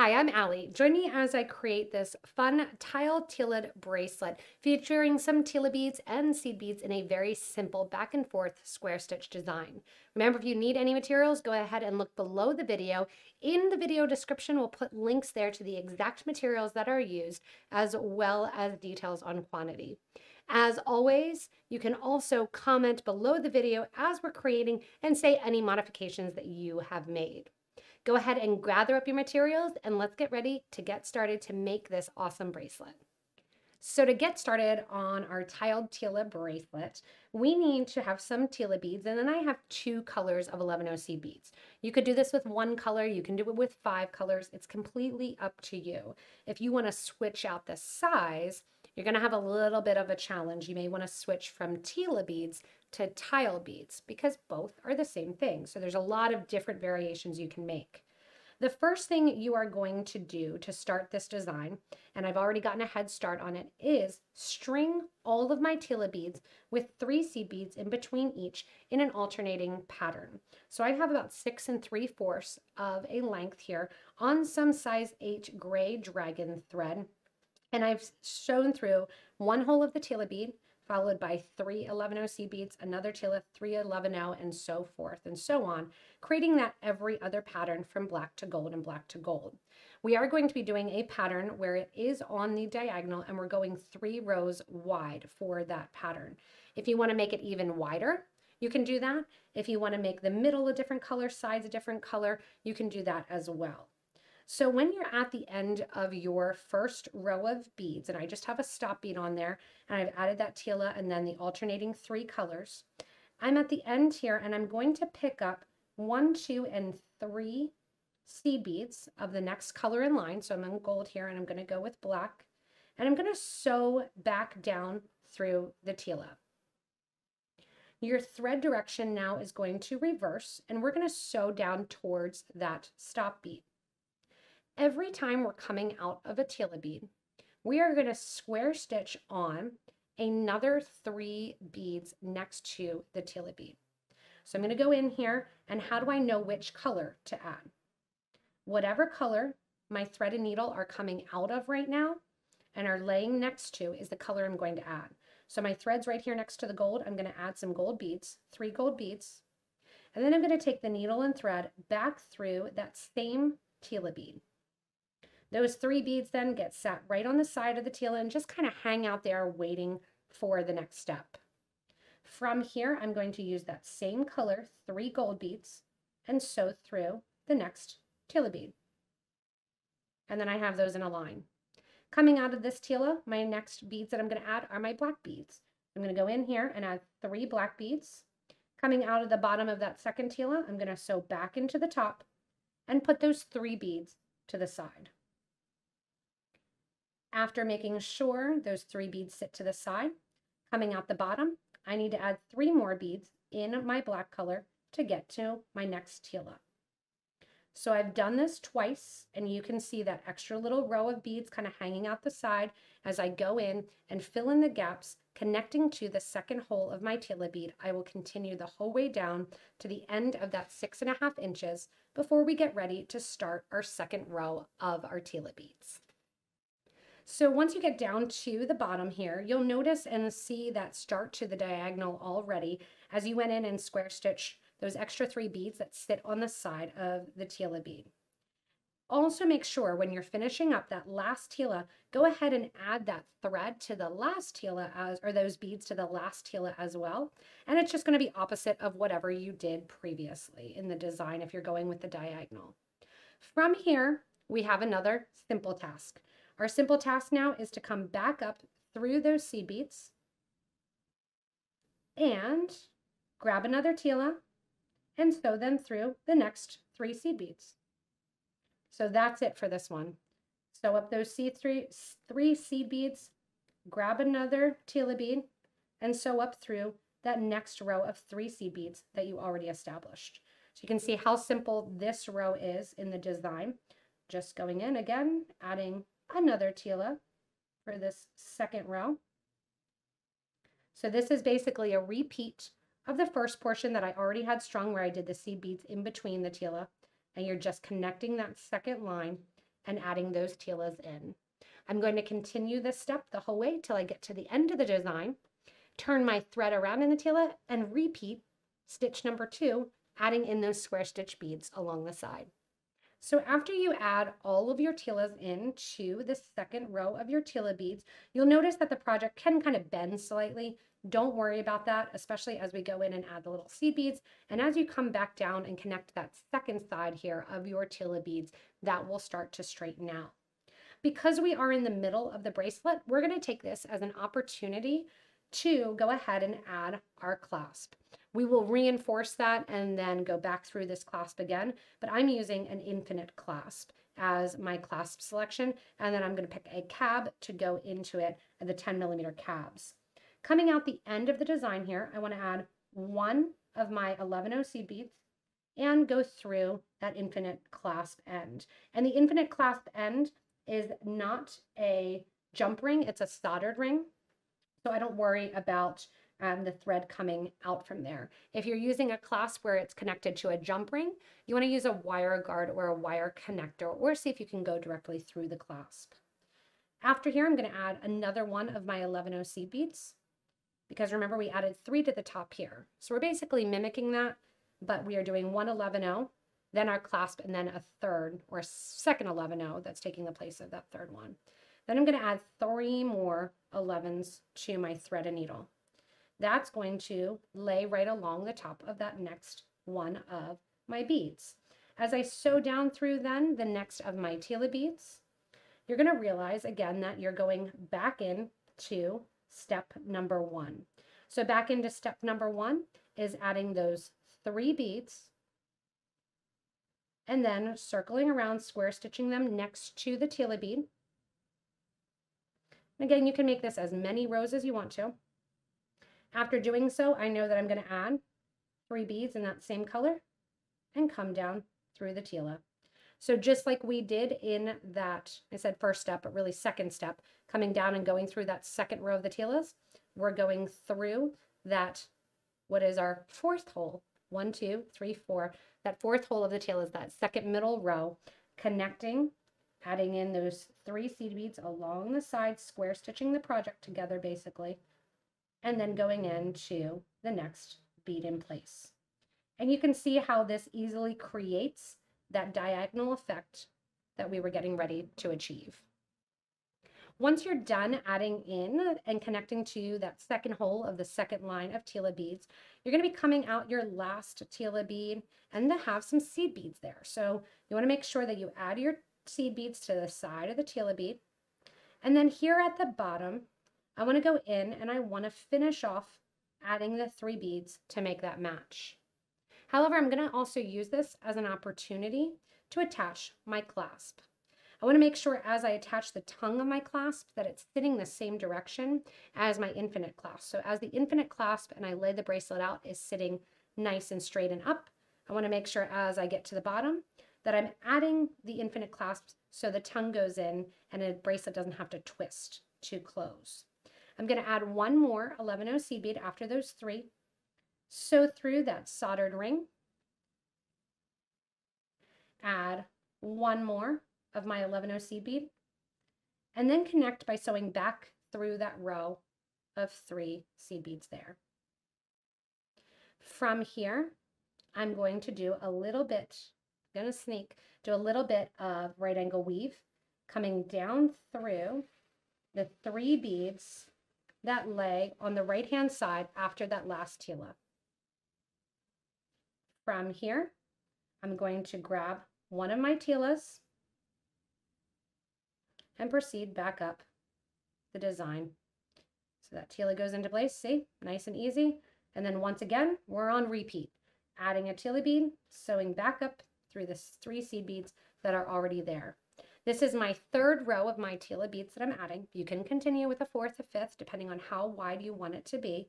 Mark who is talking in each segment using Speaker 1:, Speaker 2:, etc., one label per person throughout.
Speaker 1: Hi, I'm Allie. Join me as I create this fun Tiled Tila bracelet featuring some Tila beads and seed beads in a very simple back and forth square stitch design. Remember, if you need any materials, go ahead and look below the video. In the video description, we'll put links there to the exact materials that are used as well as details on quantity. As always, you can also comment below the video as we're creating and say any modifications that you have made. Go ahead and gather up your materials and let's get ready to get started to make this awesome bracelet. So to get started on our Tiled Tila bracelet, we need to have some Tila beads, and then I have 2 colors of 11 seed beads. You could do this with 1 color, you can do it with 5 colors. It's completely up to you. If you want to switch out the size, you're going to have a little bit of a challenge. You may want to switch from Tila beads to tile beads because both are the same thing. So there's a lot of different variations you can make. The first thing you are going to do to start this design, and I've already gotten a head start on it, is string all of my Tila beads with 3 seed beads in between each in an alternating pattern. So I have about 6 3/4 of a length here on some size 8 gray dragon thread. And I've shown through 1 hole of the Tila bead, followed by 3 11 seed beads, another Tila, 3 11, and so forth and so on, creating that every other pattern from black to gold and black to gold. We are going to be doing a pattern where it is on the diagonal and we're going 3 rows wide for that pattern. If you want to make it even wider, you can do that. If you want to make the middle a different color, sides a different color, you can do that as well. So when you're at the end of your first row of beads, and I just have a stop bead on there, and I've added that Tila and then the alternating 3 colors, I'm at the end here and I'm going to pick up 1, 2, and 3 seed beads of the next color in line. So I'm in gold here and I'm going to go with black, and I'm going to sew back down through the Tila. Your thread direction now is going to reverse, and we're going to sew down towards that stop bead. Every time we're coming out of a Tila bead, we are going to square stitch on another 3 beads next to the Tila bead. So I'm going to go in here, and how do I know which color to add? Whatever color my thread and needle are coming out of right now and are laying next to is the color I'm going to add. So my thread's right here next to the gold. I'm going to add some gold beads, 3 gold beads, and then I'm going to take the needle and thread back through that same Tila bead. Those 3 beads then get sat right on the side of the Tila and just kind of hang out there waiting for the next step. From here, I'm going to use that same color, 3 gold beads, and sew through the next Tila bead. And then I have those in a line. Coming out of this Tila, my next beads that I'm going to add are my black beads. I'm going to go in here and add 3 black beads. Coming out of the bottom of that second Tila, I'm going to sew back into the top and put those 3 beads to the side. After making sure those 3 beads sit to the side, coming out the bottom, I need to add 3 more beads in my black color to get to my next Tila. So I've done this twice, and you can see that extra little row of beads kind of hanging out the side as I go in and fill in the gaps connecting to the second hole of my Tila bead. I will continue the whole way down to the end of that 6.5 inches before we get ready to start our second row of our Tila beads. So once you get down to the bottom here, you'll notice and see that start to the diagonal already as you went in and square stitch those extra 3 beads that sit on the side of the Tila bead. Also make sure when you're finishing up that last Tila, go ahead and add that thread to the last Tila or those beads to the last Tila as well. And it's just going to be opposite of whatever you did previously in the design if you're going with the diagonal. From here, we have another simple task. Our simple task now is to come back up through those seed beads and grab another Tila and sew them through the next 3 seed beads. So that's it for this one. Sew up those 3 seed beads, grab another Tila bead, and sew up through that next row of 3 seed beads that you already established. So you can see how simple this row is in the design. Just going in again, adding another Tila for this second row. So this is basically a repeat of the first portion that I already had strung where I did the seed beads in between the Tila, and you're just connecting that second line and adding those tilas in. I'm going to continue this step the whole way till I get to the end of the design, turn my thread around in the tila, and repeat stitch number 2, adding in those square stitch beads along the side. So after you add all of your tilas into the second row of your tila beads, you'll notice that the project can kind of bend slightly. Don't worry about that, especially as we go in and add the little seed beads. And as you come back down and connect that second side here of your tila beads, that will start to straighten out. Because we are in the middle of the bracelet, we're going to take this as an opportunity to go ahead and add our clasp. We will reinforce that and then go back through this clasp again, but I'm using an infinite clasp as my clasp selection, and then I'm going to pick a cab to go into it at the 10mm cabs. Coming out the end of the design here, I want to add one of my 11 seed beads and go through that infinite clasp end. And the infinite clasp end is not a jump ring, it's a soldered ring. So I don't worry about the thread coming out from there. If you're using a clasp where it's connected to a jump ring, you want to use a wire guard or a wire connector, or see if you can go directly through the clasp. After here, I'm going to add another one of my 11 seed beads, because remember we added 3 to the top here. So we're basically mimicking that, but we are doing one 11, then our clasp, and then a third or a second 11 that's taking the place of that third one. Then I'm going to add 3 more 11s to my thread and needle. That's going to lay right along the top of that next one of my beads. As I sew down through then the next of my tila beads, you're going to realize again that you're going back into step number 1. So back into step number 1 is adding those 3 beads and then circling around, square stitching them next to the tila bead. Again, you can make this as many rows as you want to. After doing so, I know that I'm going to add 3 beads in that same color and come down through the tila. So just like we did in that, I said first step, but really second step, coming down and going through that second row of the tilas, we're going through that, what is our 4th hole, 1, 2, 3, 4, that 4th hole of the tilas, that second middle row, connecting, adding in those 3 seed beads along the side, square stitching the project together basically, and then going into the next bead in place. And you can see how this easily creates that diagonal effect that we were getting ready to achieve. Once you're done adding in and connecting to that second hole of the second line of tila beads, you're going to be coming out your last tila bead and to have some seed beads there. So you want to make sure that you add your seed beads to the side of the tila bead. And then here at the bottom, I want to go in and I want to finish off adding the 3 beads to make that match. However, I'm going to also use this as an opportunity to attach my clasp. I want to make sure as I attach the tongue of my clasp that it's sitting the same direction as my infinite clasp. So as the infinite clasp and I lay the bracelet out is sitting nice and straight and up, I want to make sure as I get to the bottom that I'm adding the infinite clasp so the tongue goes in and the bracelet doesn't have to twist to close. I'm going to add 1 more 11 seed bead after those 3. Sew through that soldered ring. Add 1 more of my 11 seed bead. And then connect by sewing back through that row of 3 seed beads there. From here, I'm going to do a little bit, do a little bit of right angle weave, coming down through the 3 beads that lay on the right hand side after that last tila. From here, I'm going to grab one of my tilas and proceed back up the design. So that tila goes into place, see, nice and easy. And then once again, we're on repeat, adding a tila bead, sewing back up through the 3 seed beads that are already there. This is my 3rd row of my tila beads that I'm adding. You can continue with a 4th or 5th, depending on how wide you want it to be.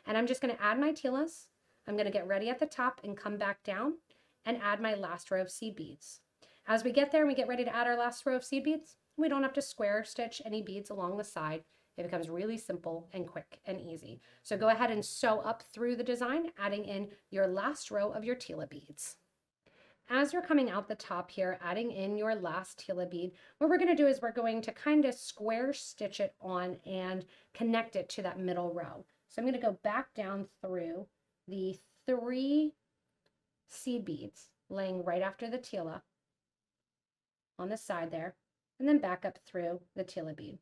Speaker 1: And I'm just going to add my tilas. I'm going to get ready at the top and come back down and add my last row of seed beads. As we get there and we get ready to add our last row of seed beads, we don't have to square stitch any beads along the side. It becomes really simple and quick and easy. So go ahead and sew up through the design, adding in your last row of your tila beads. as you're coming out the top here, adding in your last Tila bead, what we're going to do is we're going to kind of square stitch it on and connect it to that middle row. So I'm going to go back down through the 3 seed beads laying right after the Tila on the side there, and then back up through the Tila bead.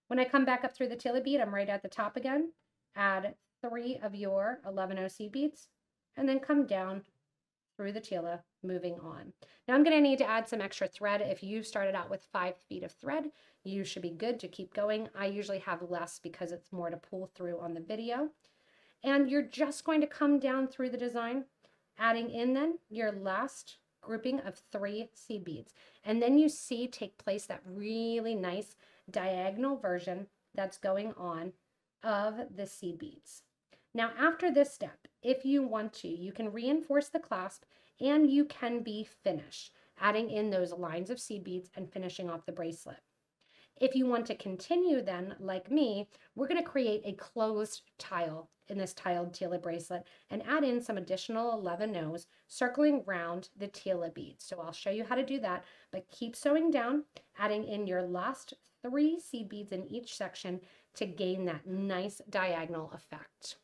Speaker 1: When I come back up through the Tila bead, I'm right at the top again. Add 3 of your 11 seed beads, and then come down through the Tila, moving on. Now I'm going to need to add some extra thread. If you started out with 5 feet of thread, you should be good to keep going. I usually have less because it's more to pull through on the video. And you're just going to come down through the design, adding in then your last grouping of 3 seed beads. And then you see take place that really nice diagonal version that's going on of the seed beads. Now, after this step, if you want to, you can reinforce the clasp and you can be finished, adding in those lines of seed beads and finishing off the bracelet. If you want to continue then, like me, we're going to create a closed tile in this tiled Tila bracelet and add in some additional 11 O's circling around the Tila beads. So I'll show you how to do that, but keep sewing down, adding in your last 3 seed beads in each section to gain that nice diagonal effect.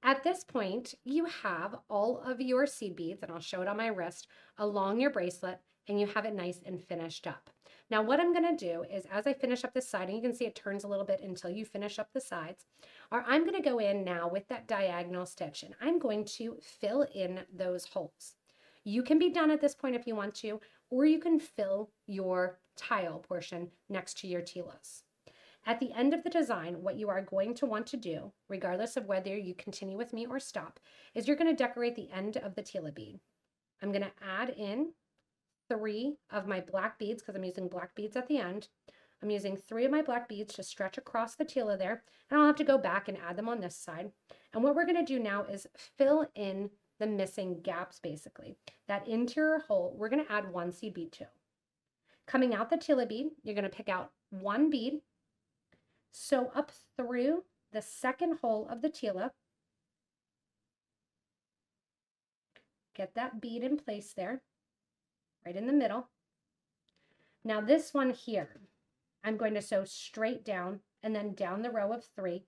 Speaker 1: At this point, you have all of your seed beads, and I'll show it on my wrist, along your bracelet, and you have it nice and finished up. Now what I'm going to do is as I finish up this side, and you can see it turns a little bit until you finish up the sides, or I'm going to go in now with that diagonal stitch, and I'm going to fill in those holes. You can be done at this point if you want to, or you can fill your tile portion next to your Tilas. At the end of the design, what you are going to want to do, regardless of whether you continue with me or stop, is you're going to decorate the end of the Tila bead. I'm going to add in 3 of my black beads because I'm using black beads at the end. I'm using 3 of my black beads to stretch across the Tila there, and I'll have to go back and add them on this side. And what we're going to do now is fill in the missing gaps, basically. That interior hole, we're going to add 1 seed bead to. Coming out the Tila bead, you're going to pick out 1 bead, sew up through the second hole of the Tila. Get that bead in place there, right in the middle. Now this one here, I'm going to sew straight down and then down the row of 3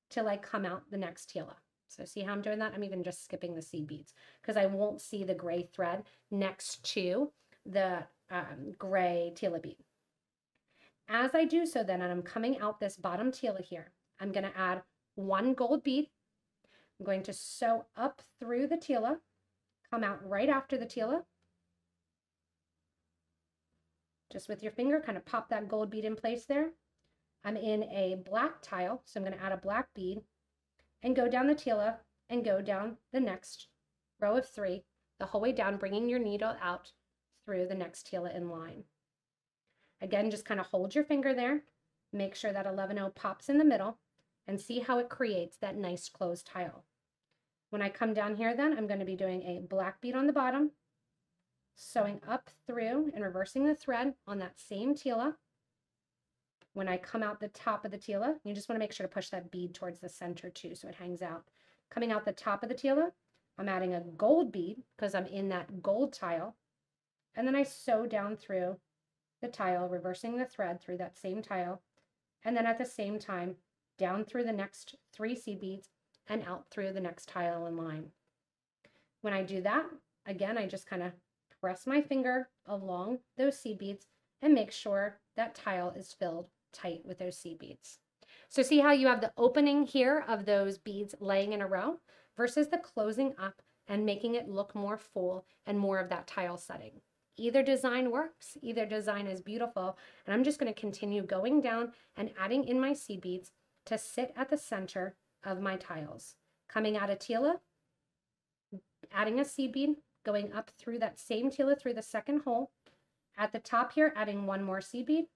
Speaker 1: till I come out the next Tila. So see how I'm doing that? I'm even just skipping the seed beads because I won't see the gray thread next to the gray Tila bead. As I do so then, and I'm coming out this bottom Tila here, I'm going to add 1 gold bead. I'm going to sew up through the Tila, come out right after the Tila. Just with your finger, kind of pop that gold bead in place there. I'm in a black tile, so I'm going to add a black bead and go down the Tila and go down the next row of 3, the whole way down, bringing your needle out through the next Tila in line. Again, just kind of hold your finger there, make sure that 11 pops in the middle, and see how it creates that nice closed tile. When I come down here then, I'm going to be doing a black bead on the bottom, sewing up through and reversing the thread on that same Tila. When I come out the top of the Tila, you just want to make sure to push that bead towards the center too so it hangs out. Coming out the top of the Tila, I'm adding a gold bead because I'm in that gold tile, and then I sew down through the tile, reversing the thread through that same tile, and then at the same time down through the next 3 seed beads and out through the next tile in line. When I do that, again, I just kind of press my finger along those seed beads and make sure that tile is filled tight with those seed beads. So see how you have the opening here of those beads laying in a row versus the closing up and making it look more full and more of that tile setting. Either design works, either design is beautiful, and I'm just going to continue going down and adding in my seed beads to sit at the center of my tiles. Coming out of Tila, adding a seed bead, going up through that same Tila through the second hole. At the top here, adding 1 more seed bead,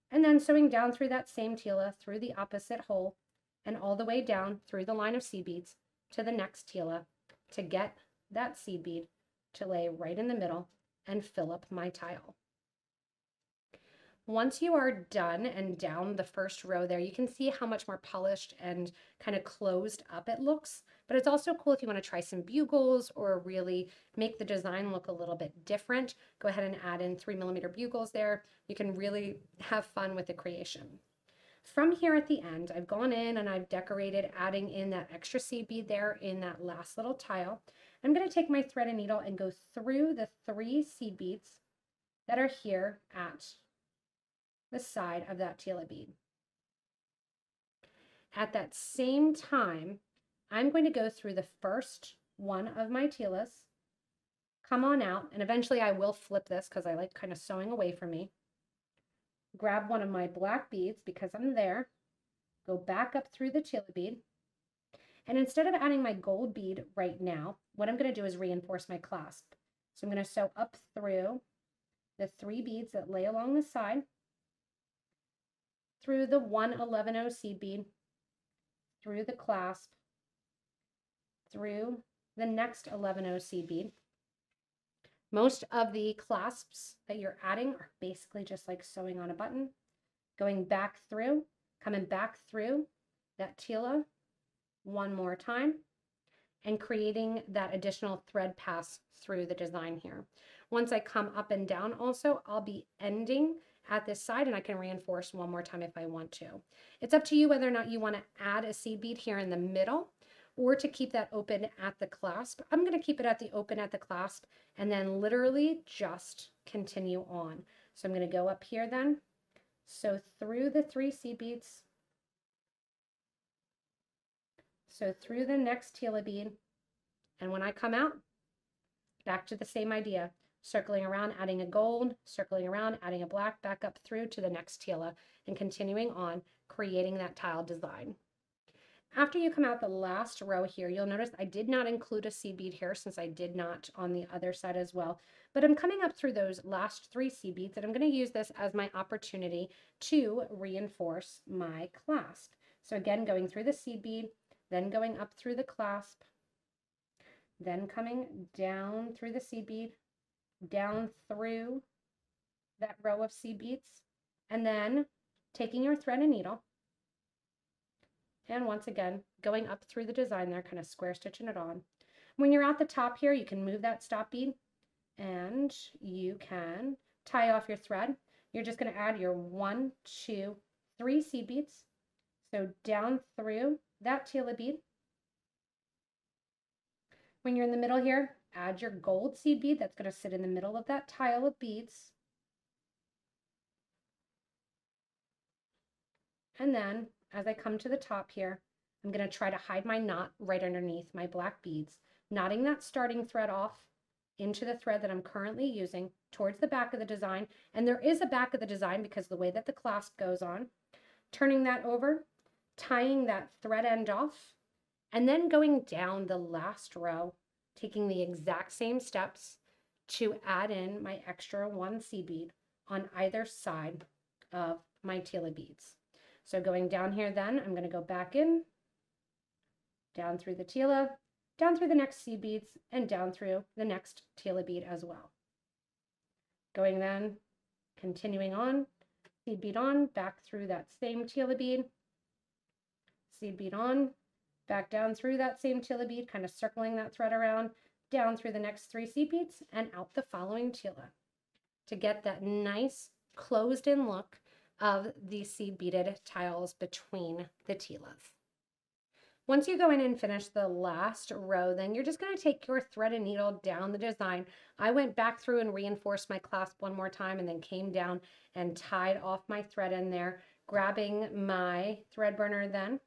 Speaker 1: and then sewing down through that same Tila through the opposite hole and all the way down through the line of seed beads to the next Tila to get that seed bead to lay right in the middle and fill up my tile. Once you are done and down the first row there, you can see how much more polished and kind of closed up it looks. But it's also cool if you want to try some bugles or really make the design look a little bit different. Go ahead and add in 3mm bugles there. You can really have fun with the creation. From here at the end, I've gone in and I've decorated, adding in that extra seed bead there in that last little tile. I'm going to take my thread and needle and go through the 3 seed beads that are here at the side of that Tila bead. At that same time, I'm going to go through the first one of my Tilas, come on out, and eventually I will flip this because I like kind of sewing away from me. Grab one of my black beads because I'm there, go back up through the Tila bead, and instead of adding my gold bead right now, what I'm going to do is reinforce my clasp. So I'm going to sew up through the 3 beads that lay along the side, through the 111 seed bead, through the clasp, through the next 11 seed bead. Most of the clasps that you're adding are basically just like sewing on a button, going back through, coming back through that Tila one more time, and creating that additional thread pass through the design here. Once I come up and down also, I'll be ending at this side and I can reinforce one more time if I want to. It's up to you whether or not you want to add a seed bead here in the middle or to keep that open at the clasp. I'm going to keep it at the open at the clasp and then literally just continue on. So I'm going to go up here then, sew through the 3 seed beads, sew through the next Tila bead, and when I come out, back to the same idea, circling around, adding a gold, circling around, adding a black, back up through to the next Tila, and continuing on, creating that tile design. After you come out the last row here, you'll notice I did not include a seed bead here since I did not on the other side as well. But I'm coming up through those last 3 seed beads and I'm going to use this as my opportunity to reinforce my clasp. So again, going through the seed bead, then going up through the clasp, then coming down through the seed bead, down through that row of seed beads, and then taking your thread and needle, and once again, going up through the design there, kind of square stitching it on. When you're at the top here, you can move that stop bead and you can tie off your thread. You're just going to add your 1, 2, 3 seed beads. So down through that Tila bead. When you're in the middle here, add your gold seed bead that's going to sit in the middle of that tile of beads. And then as I come to the top here, I'm going to try to hide my knot right underneath my black beads, knotting that starting thread off into the thread that I'm currently using towards the back of the design. And there is a back of the design because the way that the clasp goes on, turning that over, tying that thread end off, and then going down the last row, taking the exact same steps to add in my extra 1 seed bead on either side of my Tila beads. So going down here then, I'm going to go back in, down through the Tila, down through the next seed beads, and down through the next Tila bead as well. Going then, continuing on, seed bead on, back through that same Tila bead, seed bead on, back down through that same Tila bead, kind of circling that thread around, down through the next 3 seed beads, and out the following Tila to get that nice closed in look of the seed beaded tiles between the Tilas. Once you go in and finish the last row, then you're just going to take your thread and needle down the design. I went back through and reinforced my clasp one more time and then came down and tied off my thread in there, grabbing my thread burner then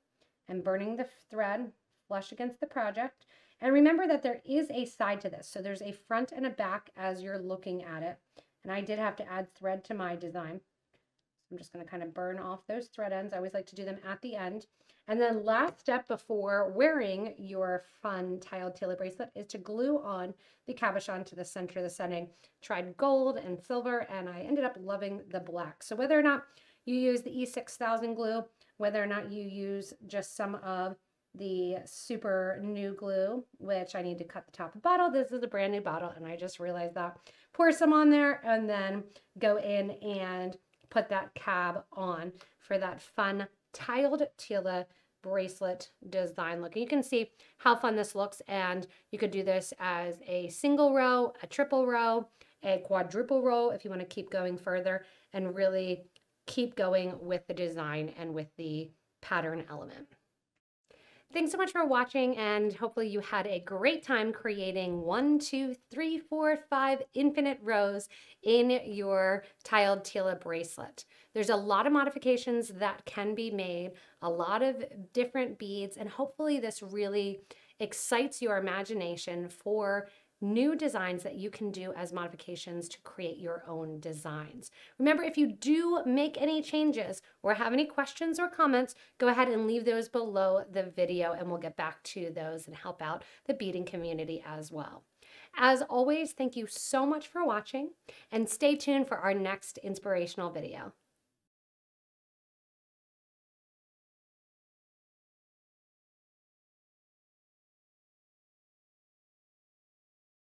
Speaker 1: and burning the thread flush against the project. And remember that there is a side to this. So there's a front and a back as you're looking at it. And I did have to add thread to my design. I'm just going to kind of burn off those thread ends. I always like to do them at the end. And then last step before wearing your fun tiled Tila bracelet is to glue on the cabochon to the center of the setting. Tried gold and silver, and I ended up loving the black. So whether or not you use the E6000 glue, whether or not you use just some of the super new glue, which I need to cut the top of the bottle. This is a brand new bottle, and I just realized that. Pour some on there, and then go in and put that cab on for that fun tiled Tila bracelet design look. And you can see how fun this looks, and you could do this as a single row, a triple row, a quadruple row if you want to keep going further and really keep going with the design and with the pattern element. Thanks so much for watching, and hopefully you had a great time creating 1, 2, 3, 4, 5 infinite rows in your tiled Tila bracelet. There's a lot of modifications that can be made, a lot of different beads, and hopefully this really excites your imagination for new designs that you can do as modifications to create your own designs. Remember, if you do make any changes or have any questions or comments, go ahead and leave those below the video and we'll get back to those and help out the beading community as well. As always, thank you so much for watching and stay tuned for our next inspirational video.